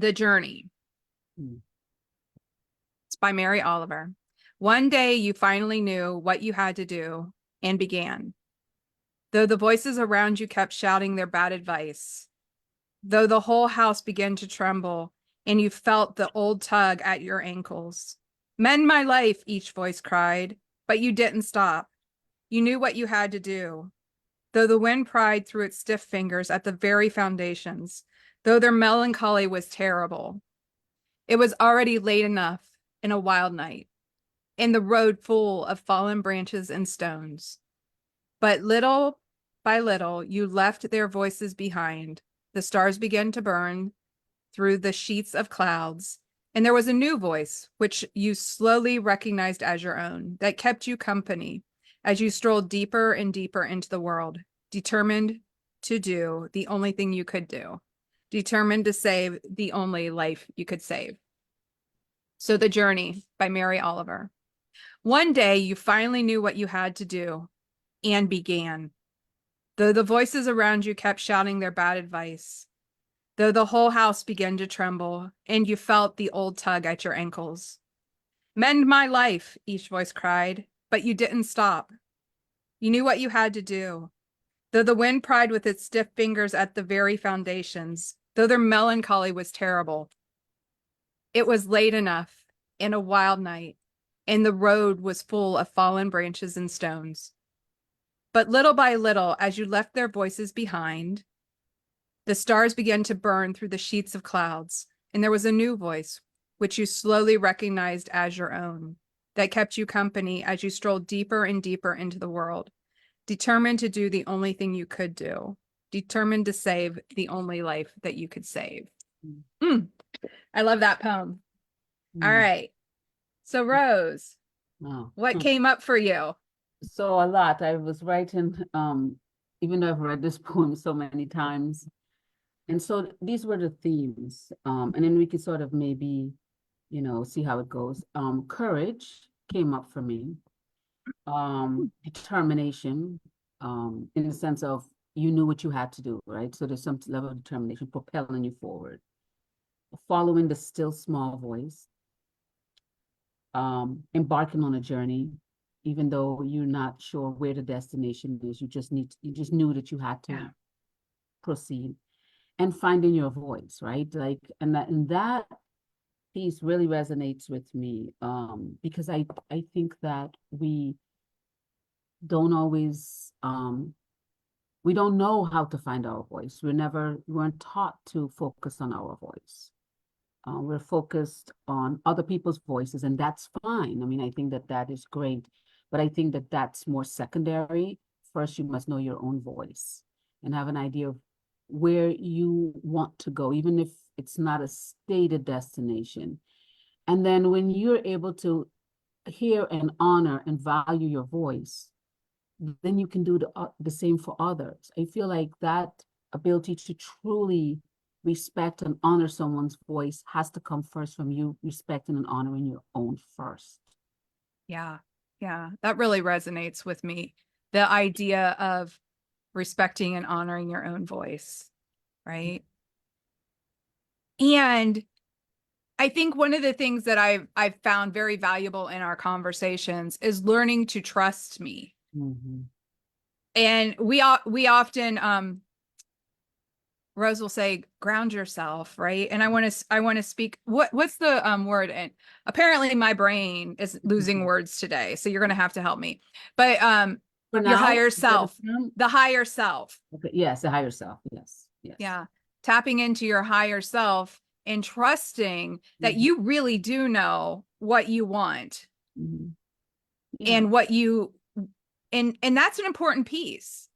The Journey. Mm. It's by Mary Oliver. One day you finally knew what you had to do and began. Though the voices around you kept shouting their bad advice, though the whole house began to tremble and you felt the old tug at your ankles. Mend my life, each voice cried, but you didn't stop. You knew what you had to do. Though the wind pried through its stiff fingers at the very foundations, though their melancholy was terrible. It was already late enough in a wild night, in the road full of fallen branches and stones. But little by little, you left their voices behind. The stars began to burn through the sheets of clouds, and there was a new voice, which you slowly recognized as your own, that kept you company as you strolled deeper and deeper into the world, determined to do the only thing you could do, determined to save the only life you could save. So The Journey by Mary Oliver. One day you finally knew what you had to do and began. Though the voices around you kept shouting their bad advice, though the whole house began to tremble and you felt the old tug at your ankles. Mend my life, each voice cried, but you didn't stop. You knew what you had to do. Though the wind pried with its stiff fingers at the very foundations, though their melancholy was terrible. It was late enough in a wild night, and the road was full of fallen branches and stones. But little by little, as you left their voices behind, the stars began to burn through the sheets of clouds, and there was a new voice, which you slowly recognized as your own, that kept you company as you strolled deeper and deeper into the world, determined to do the only thing you could do, determined to save the only life that you could save. I love that poem. All right. So Rose, Wow. what came up for you? So a lot. I was writing, even though I've read this poem so many times. And so these were the themes. And then we could sort of maybe, see how it goes. Courage came up for me. Determination, in the sense of you knew what you had to do, right? So there's some level of determination propelling you forward. Following the still small voice. Embarking on a journey, even though you're not sure where the destination is, you just knew that you had to proceed, and finding your voice, right? Like, and that piece really resonates with me, because I think that we don't always, we don't know how to find our voice. We weren't taught to focus on our voice. We're focused on other people's voices, and that's fine. I mean, I think that is great, but I think that that's more secondary. First, you must know your own voice and have an idea of where you want to go, even if it's not a stated destination. And then when you're able to hear and honor and value your voice, then you can do the same for others. I feel like that ability to truly respect and honor someone's voice has to come first from you respecting and honoring your own first. Yeah. That really resonates with me. The idea of respecting and honoring your own voice, right? And I think one of the things that I've found very valuable in our conversations is learning to trust me. Mm-hmm. And we often Rose will say, ground yourself, right? And I want to speak, what's the word? And apparently my brain is losing words today, so you're going to have to help me. But For your now, higher self, the higher self. Okay, yes, the higher self. Yes. Yeah. Tapping into your higher self and trusting that Mm-hmm. you really do know what you want. Mm-hmm. Yeah. And what you, and that's an important piece.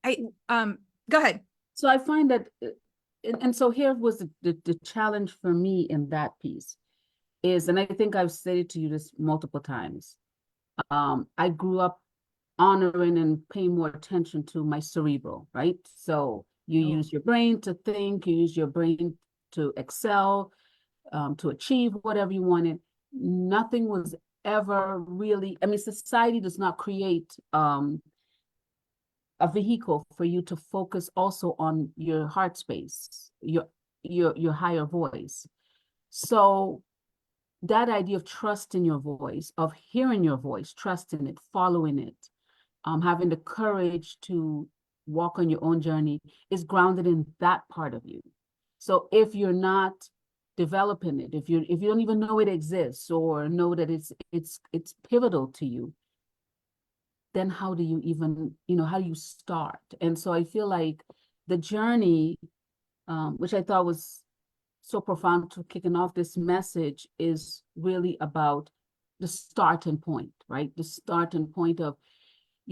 Go ahead. So I find that, and so here was the challenge for me in that piece is, and I think I've said it to you this multiple times. I grew up honoring and paying more attention to my cerebral, right? So you use your brain to think, you use your brain to excel, to achieve whatever you wanted. Nothing was ever really, I mean, society does not create a vehicle for you to focus also on your heart space, your your higher voice. So that idea of trusting your voice, of hearing your voice, trusting it, following it, having the courage to walk on your own journey is grounded in that part of you. So if you're not developing it, if you don't even know it exists or know that it's pivotal to you, then how do you even, how do you start? And so I feel like the journey, which I thought was so profound to kicking off this message, is really about the starting point, right? The starting point of,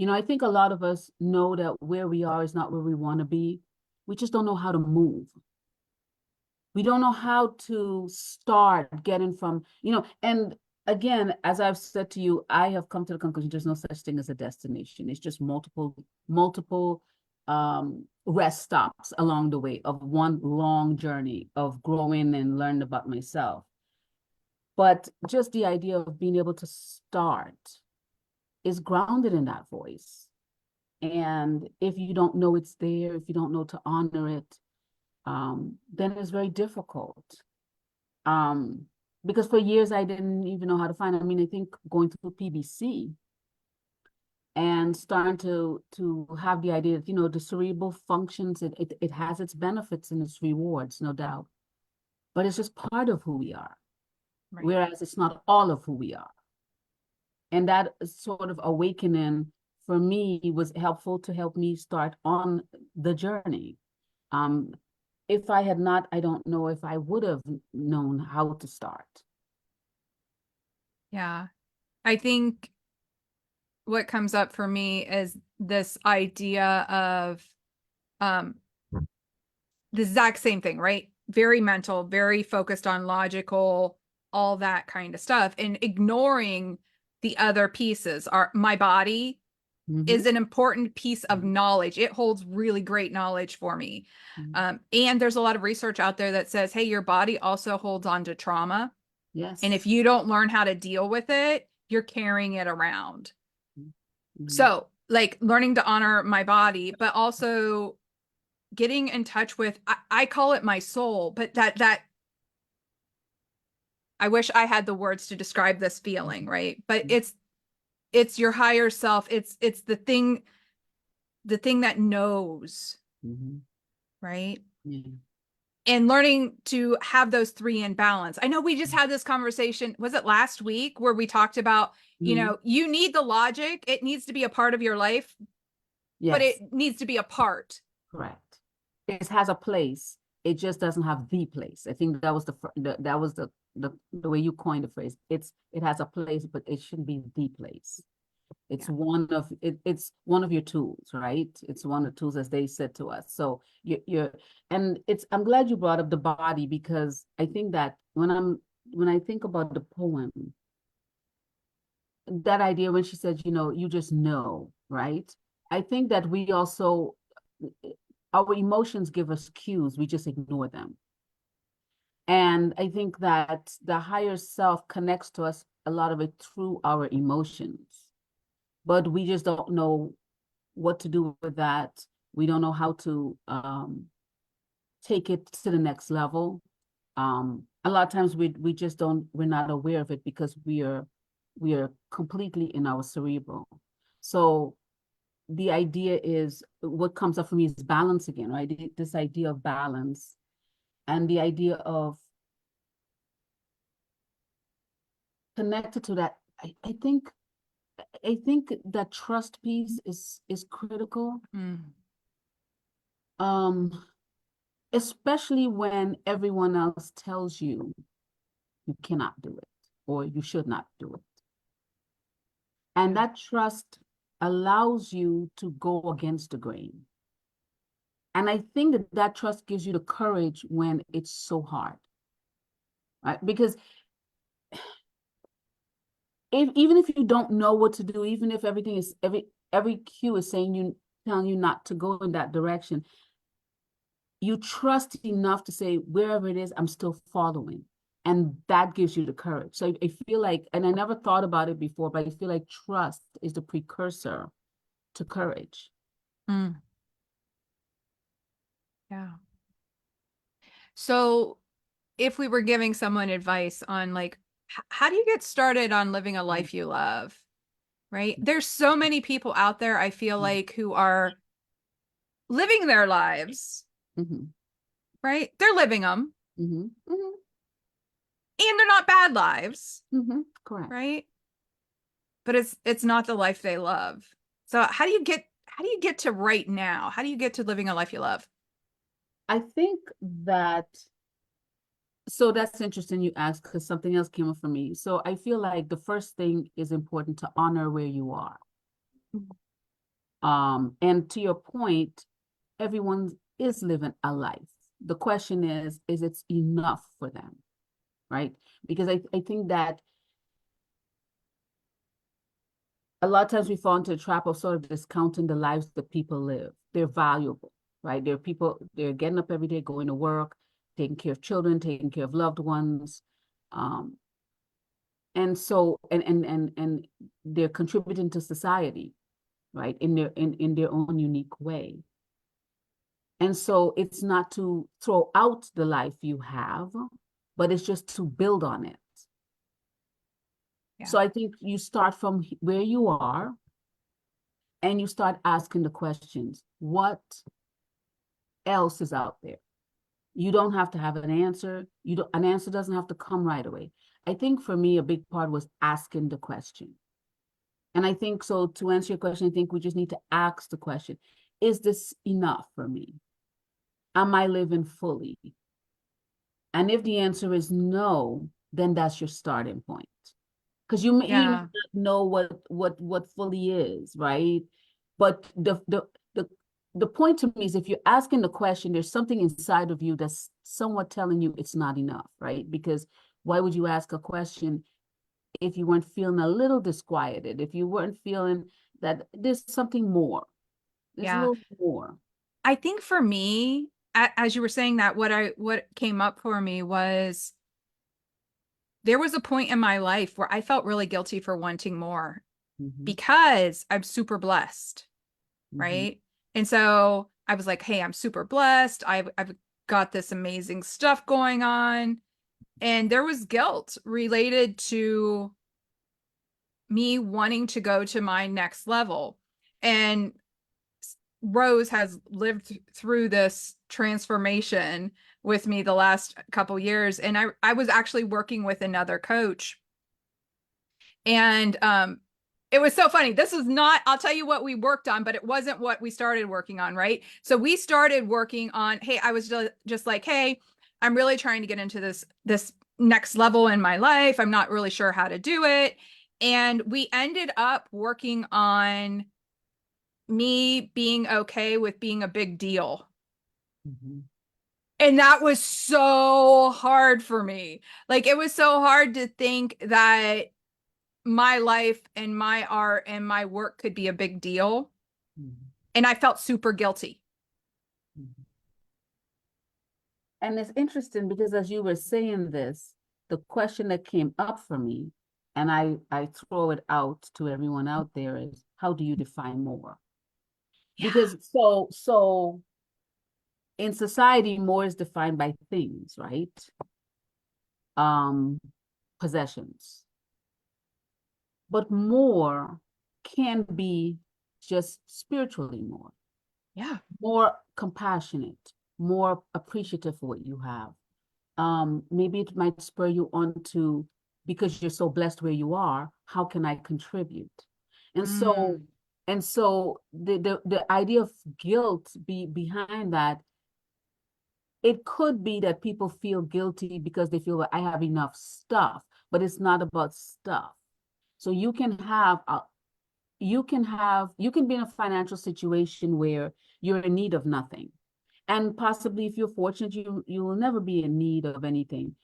I think a lot of us know that where we are is not where we want to be. We just don't know how to move. We don't know how to start getting from, and again, as I've said to you, I have come to the conclusion there's no such thing as a destination. It's just multiple rest stops along the way of one long journey of growing and learning about myself. But just the idea of being able to start is grounded in that voice. And if you don't know it's there, if you don't know to honor it, then it's very difficult. Because for years I didn't even know how to find it. I mean, I think going through PBC and starting to have the idea that, the cerebral functions, it has its benefits and its rewards, no doubt. But it's just part of who we are. Right. Whereas it's not all of who we are. And that sort of awakening for me was helpful to help me start on the journey. If I had not, I don't know if I would have known how to start. Yeah. I think what comes up for me is this idea of the exact same thing, right? Very mental, very focused on logical, all that kind of stuff, and ignoring the other pieces. My body is an important piece of knowledge. It holds really great knowledge for me. And there's a lot of research out there that says, hey, your body also holds on to trauma. Yes. And if you don't learn how to deal with it, you're carrying it around. So like learning to honor my body, but also getting in touch with, I call it my soul, but that I wish I had the words to describe this feeling, right? But it's your higher self. It's the thing that knows, right? Yeah. And learning to have those three in balance. I know we just had this conversation, was it last week, where we talked about, you need the logic. It needs to be a part of your life, but it needs to be a part. Correct. It has a place. It just doesn't have the place. I think that was the way you coined the phrase. It has a place, but it shouldn't be the place. It's one of your tools, right? It's one of the tools, as they said to us. So I'm glad you brought up the body, because I think that when I think about the poem, that idea when she said, you just know, right? I think that we also, our emotions give us cues, we just ignore them. And I think that the higher self connects to us, a lot of it through our emotions, but we just don't know what to do with that. We don't know how to take it to the next level. A lot of times we just don't, we're not aware of it because we are completely in our cerebral. So the idea is, what comes up for me is balance again, right? This idea of balance and the idea of connected to that. I think that trust piece is critical. Especially when everyone else tells you cannot do it or you should not do it. And that trust allows you to go against the grain. And I think that trust gives you the courage when it's so hard, right? Because even if you don't know what to do, even if everything is, every cue is telling you not to go in that direction, you trust enough to say, wherever it is, I'm still following. And that gives you the courage. So I feel like, and I never thought about it before, but I feel like trust is the precursor to courage. Yeah. So if we were giving someone advice on like, how do you get started on living a life you love? Right? There's so many people out there, I feel like, who are living their lives, Mm-hmm. right? They're living them Mm-hmm. Mm-hmm. and they're not bad lives, Mm-hmm. Correct. right? But it's not the life they love. So how do you get to right now? How do you get to living a life you love? I think that, so that's interesting you ask, because something else came up for me. So I feel like the first thing is important to honor where you are. And to your point, everyone is living a life. The question is it enough for them, right? Because I think that a lot of times we fall into the trap of sort of discounting the lives that people live. They're valuable, right? There are people, they're getting up every day, going to work, taking care of children, taking care of loved ones. Um, and so and they're contributing to society, right? In their own unique way. And so it's not to throw out the life you have, but it's just to build on it. Yeah. So I think you start from where you are and you start asking the questions. What else is out there? You don't have to have an answer. An answer doesn't have to come right away. I think for me, a big part was asking the question. And I think so to answer your question, I think we just need to ask the question, is this enough for me? Am I living fully? And if the answer is no, then that's your starting point. Because you may Yeah. not know what fully is, right? But the point to me is if you're asking the question, there's something inside of you that's somewhat telling you it's not enough, right? Because why would you ask a question if you weren't feeling a little disquieted, if you weren't feeling that there's something more, there's a Yeah. little more. I think for me, as you were saying that, what came up for me was there was a point in my life where I felt really guilty for wanting more Mm-hmm, because I'm super blessed, mm-hmm, right? And so I was like, hey, I'm super blessed. I've got this amazing stuff going on. And there was guilt related to me wanting to go to my next level. And Rose has lived through this transformation with me the last couple years. And I was actually working with another coach. And it was so funny. This is not, I'll tell you what we worked on, but it wasn't what we started working on, right? So we started working on, hey, I was just like, hey, I'm really trying to get into this next level in my life. I'm not really sure how to do it. And we ended up working on me being okay with being a big deal. mm-hmm, And that was so hard for me. Like it was so hard to think that my life and my art and my work could be a big deal. mm-hmm, And I felt super guilty. mm-hmm. And it's interesting because as you were saying this, the question that came up for me, and I throw it out to everyone out there is, how do you define more? Yeah. Because so in society, more is defined by things, right? Um, Possessions. But more can be just spiritually Yeah. more compassionate, more appreciative for what you have. Maybe it might spur you on to, because you're so blessed where you are, how can I contribute? And so, Mm, the idea of guilt behind that, it could be that people feel guilty because they feel that I have enough stuff, but it's not about stuff. So you can be in a financial situation where you're in need of nothing. And possibly if you're fortunate, you will never be in need of anything.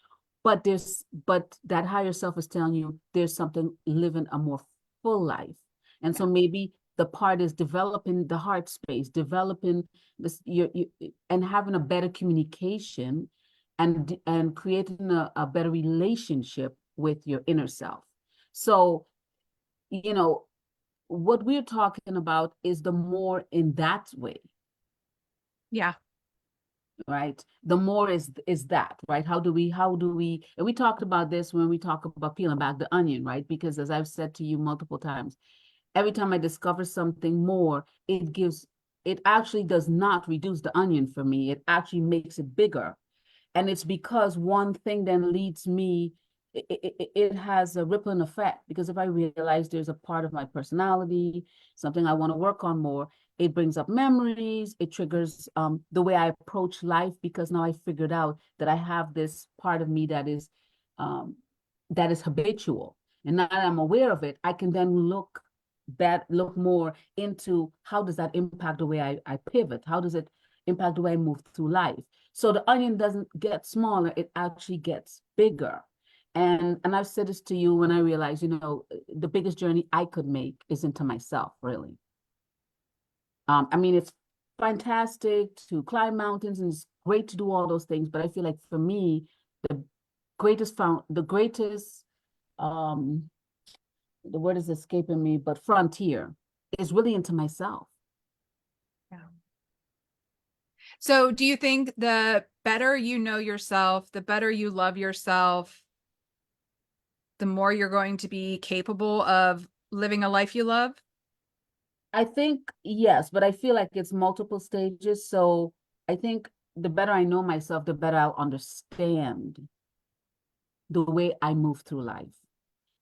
But that higher self is telling you there's something living a more full life. And yeah. so maybe the part is developing the heart space, developing this and having a better communication and creating a better relationship with your inner self. So, you know, what we're talking about is the more in that way. Yeah. right? The more is that, right? How do we, and we talked about this when we talk about peeling back the onion, right? Because as I've said to you multiple times, every time I discover something more, it actually does not reduce the onion for me. It actually makes it bigger. And it's because one thing then leads me, it has a rippling effect. Because if I realize there's a part of my personality, something I want to work on more, it brings up memories, it triggers the way I approach life, because now I figured out that I have this part of me um, that is habitual. And now that I'm aware of it, I can then look more into how does that impact the way I pivot? How does it impact the way I move through life? So the onion doesn't get smaller, it actually gets bigger. And I've said this to you when I realized, the biggest journey I could make is into myself, really. I mean, it's fantastic to climb mountains and it's great to do all those things, but I feel like for me, the greatest the word is escaping me, but frontier is really into myself. Yeah. So do you think the better you know yourself, the better you love yourself, the more you're going to be capable of living a life you love? I think yes, but I feel like it's multiple stages. So I think the better I know myself, the better I'll understand the way I move through life.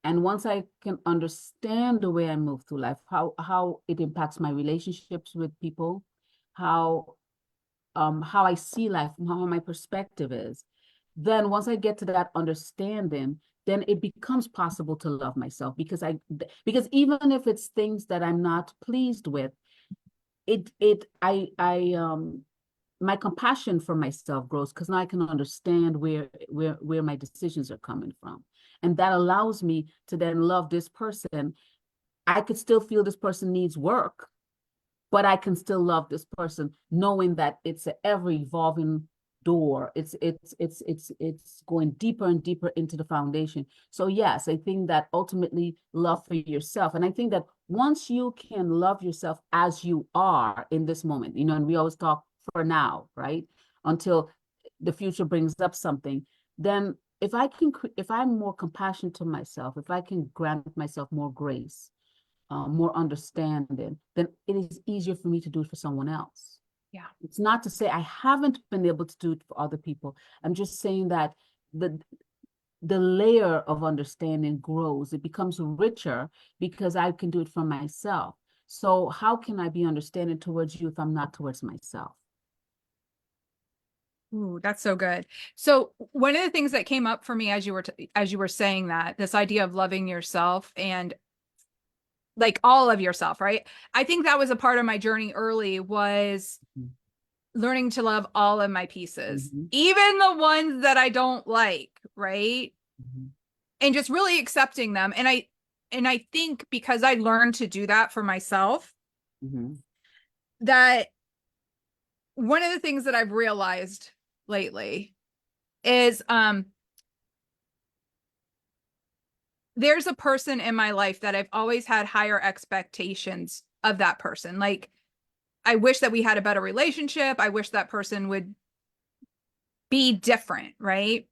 And once I can understand the way I move through life, how it impacts my relationships with people, how I see life, how my perspective is, then once I get to that understanding, then it becomes possible to love myself, because even if it's things that I'm not pleased with, my compassion for myself grows, because now I can understand where my decisions are coming from. And that allows me to then love this person. I could still feel this person needs work, but I can still love this person, knowing that it's an ever evolving door. It's going deeper and deeper into the foundation. So yes, I think that ultimately love for yourself. And I think that once you can love yourself as you are in this moment, and we always talk for now, right? Until the future brings up something, then if I'm more compassionate to myself, if I can grant myself more grace, more understanding, then it is easier for me to do it for someone else. Yeah. It's not to say I haven't been able to do it for other people. I'm just saying that the layer of understanding grows. It becomes richer because I can do it for myself. So how can I be understanding towards you if I'm not towards myself? Ooh, that's so good. So one of the things that came up for me as you were saying that, this idea of loving yourself and like all of yourself, right? I think that was a part of my journey early, was Mhm. learning to love all of my pieces, Mhm. even the ones that I don't like, right? Mhm. And just really accepting them. And I think because I learned to do that for myself, Mhm. that one of the things that I've realized lately is there's a person in my life that I've always had higher expectations of that person. Like, I wish that we had a better relationship. I wish that person would be different, right?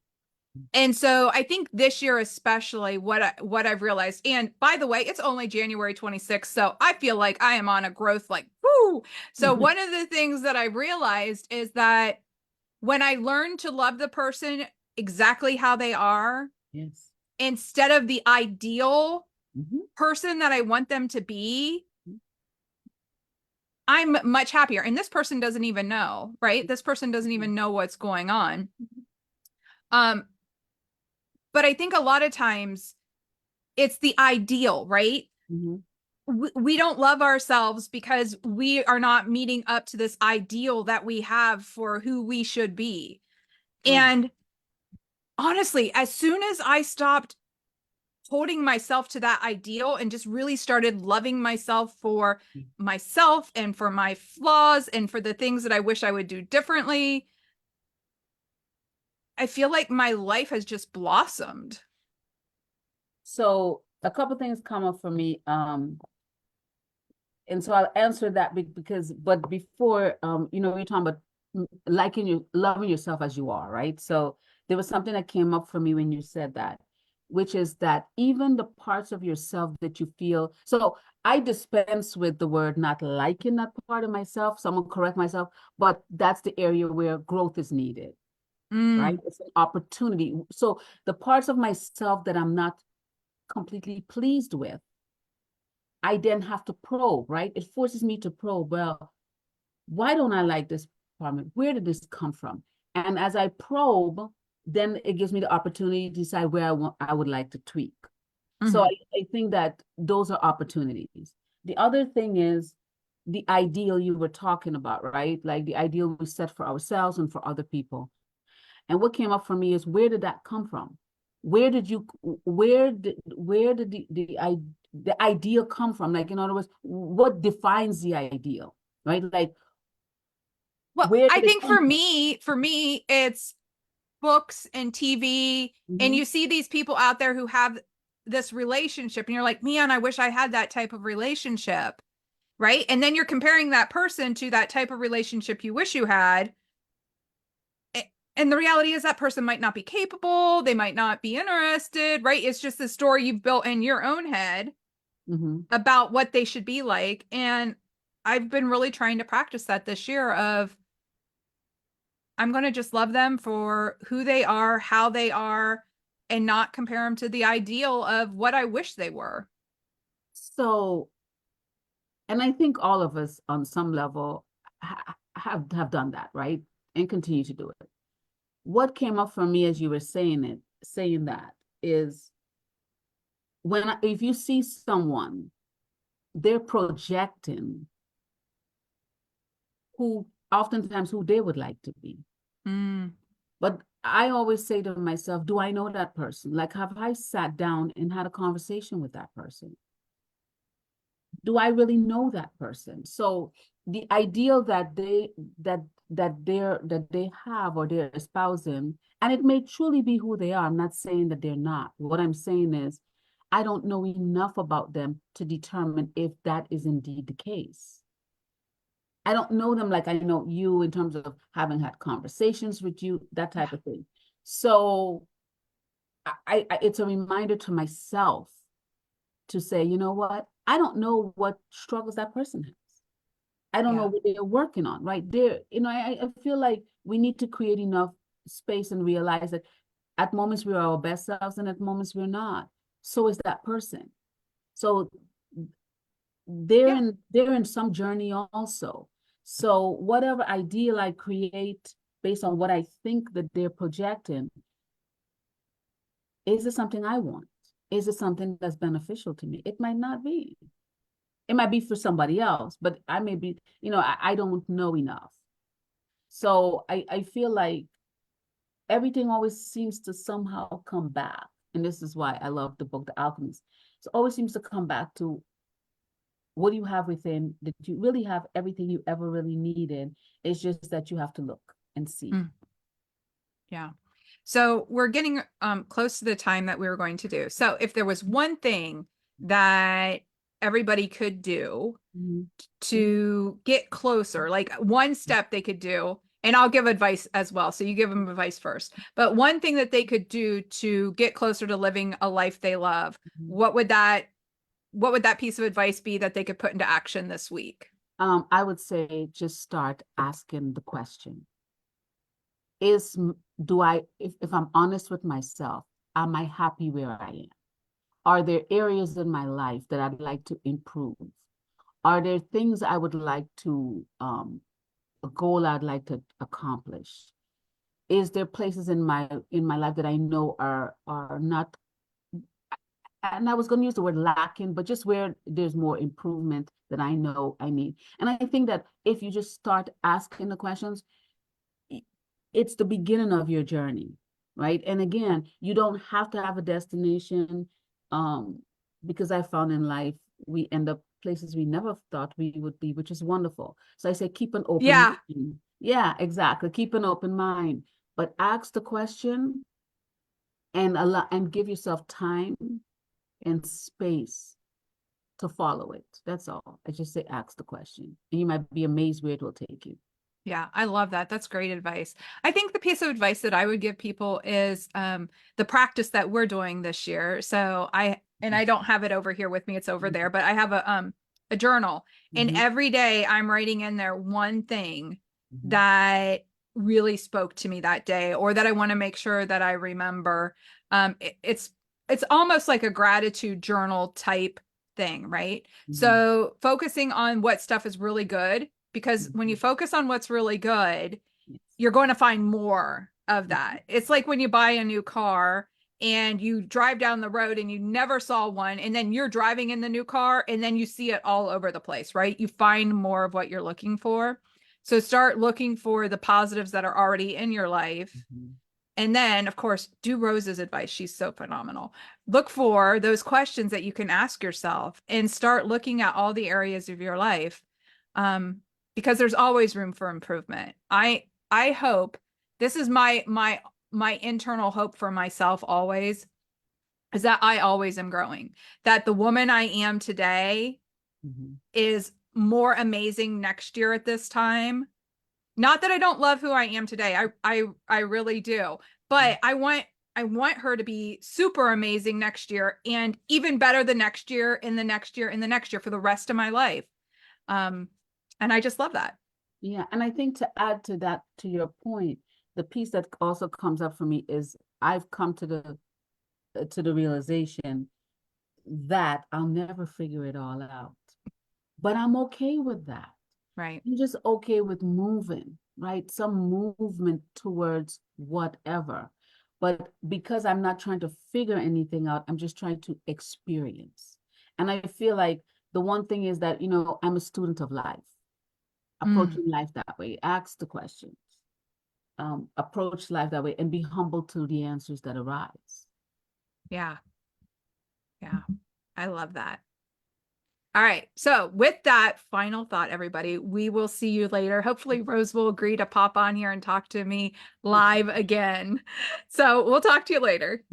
And so I think this year, especially, what I've realized, and by the way, it's only January 26th, so I feel like I am on a growth, like, whoo. So one of the things that I realized is that when I learn to love the person exactly how they are, Yes. instead of the ideal Mhm. person that I want them to be, I'm much happier. And this person doesn't even know, right? This person doesn't even know what's going on. Um, but I think a lot of times it's the ideal, right? Mhm. We don't love ourselves because we are not meeting up to this ideal that we have for who we should be. Right. And honestly, as soon as I stopped holding myself to that ideal and just really started loving myself for myself and for my flaws and for the things that I wish I would do differently, I feel like my life has just blossomed. So a couple things come up for me. And so I'll answer that because, but before, we're talking about loving yourself as you are, right? So there was something that came up for me when you said that, which is that even the parts of yourself that you feel, so I dispense with the word not liking that part of myself. Someone correct myself, but that's the area where growth is needed, right? Mm, It's an opportunity. So the parts of myself that I'm not completely pleased with, I then have to probe, right? It forces me to probe, well, why don't I like this apartment? Where did this come from? And as I probe, then it gives me the opportunity to decide where I would like to tweak. So mhm. I think that those are opportunities. The other thing is the ideal you were talking about, right? Like the ideal we set for ourselves and for other people. And what came up for me is, where did that come from? Where did the ideal come from? Like, in other words, what defines the ideal, right? Like, Well, where I did it think come from? for me, it's books and TV, and Mm-hmm. you see these people out there who have this relationship, and you're like, man, I wish I had that type of relationship, right? And then you're comparing that person to that type of relationship you wish you had. And the reality is that person might not be capable, they might not be interested, right? It's just the story you've built in your own head Mm-hmm. about what they should be like. And I've been really trying to practice that this year of I'm going to just love them for who they are, how they are, and not compare them to the ideal of what I wish they were. So, and I think all of us on some level have done that, right? And continue to do it. What came up for me as you were saying that is, if you see someone, they're projecting who oftentimes who they would like to be. Mm, But I always say to myself, do I know that person? Like, have I sat down and had a conversation with that person? Do I really know that person? So the ideal that they have or they're espousing, and it may truly be who they are. I'm not saying that they're not. What I'm saying is, I don't know enough about them to determine if that is indeed the case. I don't know them like I know you in terms of having had conversations with you, that yeah. type of thing. So it's a reminder to myself to say, you know what? I don't know what struggles that person has. I don't know Yeah. what they're working on, right? There, I feel like we need to create enough space and realize that at moments we're our best selves and at moments we're not. So is that person. So they're Yeah. in some journey also. So whatever ideal I create based on what I think that they're projecting, is it something I want? Is it something that's beneficial to me? It might not be. It might be for somebody else, but I may be, I don't know enough. So I feel like everything always seems to somehow come back. And this is why I love the book, The Alchemist. It always seems to come back to, what do you have within that you really have everything you ever really needed? It's just that you have to look and see. Mm, yeah. So we're getting close to the time that we were going to do. So if there was one thing that everybody could do Mhm. to get closer, like one step they could do, and I'll give advice as well. So you give them advice first. But one thing that they could do to get closer to living a life they love, Mhm. what would that piece of advice be that they could put into action this week? I would say just start asking the question. Is do I if I'm honest with myself, am I happy where I am? Are there areas in my life that I'd like to improve? Are there things I would like to a goal I'd like to accomplish? Is there places in my life that I know are not, and I was going to use the word lacking, but just where there's more improvement that I know I need. And I think that if you just start asking the questions, it's the beginning of your journey, right? And again, you don't have to have a destination, um, because I found in life we end up places we never thought we would be, which is wonderful. So I say keep an open Yeah. mind. Yeah, exactly. Keep an open mind, but ask the question and allow and give yourself time and space to follow it. That's all. I just say ask the question, and you might be amazed where it will take you. Yeah, I love that. That's great advice. I think the piece of advice that I would give people is the practice that we're doing this year. So I don't have it over here with me, it's over there, but I have a journal, and Mhm, every day I'm writing in there one thing mhm, that really spoke to me that day, or that I want to make sure that I remember. It's almost like a gratitude journal type thing, right? mhm, So focusing on what stuff is really good, because when you mhm. focus on what's really good, Yes. you're going to find more of Mhm, that. It's like when you buy a new car and you drive down the road and you never saw one, and then you're driving in the new car and then you see it all over the place, right? You find more of what you're looking for. So start looking for the positives that are already in your life. mhm, And then, of course, do Rose's advice. She's so phenomenal. Look for those questions that you can ask yourself and start looking at all the areas of your life, um, because there's always room for improvement. I hope this is my internal hope for myself always, is that I always am growing. That the woman I am today mhm, is more amazing next year at this time. Not that I don't love who I am today. I really do. mhm. But I want her to be super amazing next year, and even better the next year and the next year and the next year for the rest of my life. Um and I just love that. Yeah, and I think to add to that, to your point, the piece that also comes up for me is I've come to the realization that I'll never figure it all out, but I'm okay with that. Right. I'm just okay with moving, right? Some movement towards whatever. But because I'm not trying to figure anything out, I'm just trying to experience. And I feel like the one thing is that, I'm a student of life, Mm, approaching life that way, ask the questions, approach life that way, and be humble to the answers that arise. yeah. Yeah. I love that. All right. So, with that final thought, everybody, we will see you later. Hopefully, Rose will agree to pop on here and talk to me live again. So, we'll talk to you later.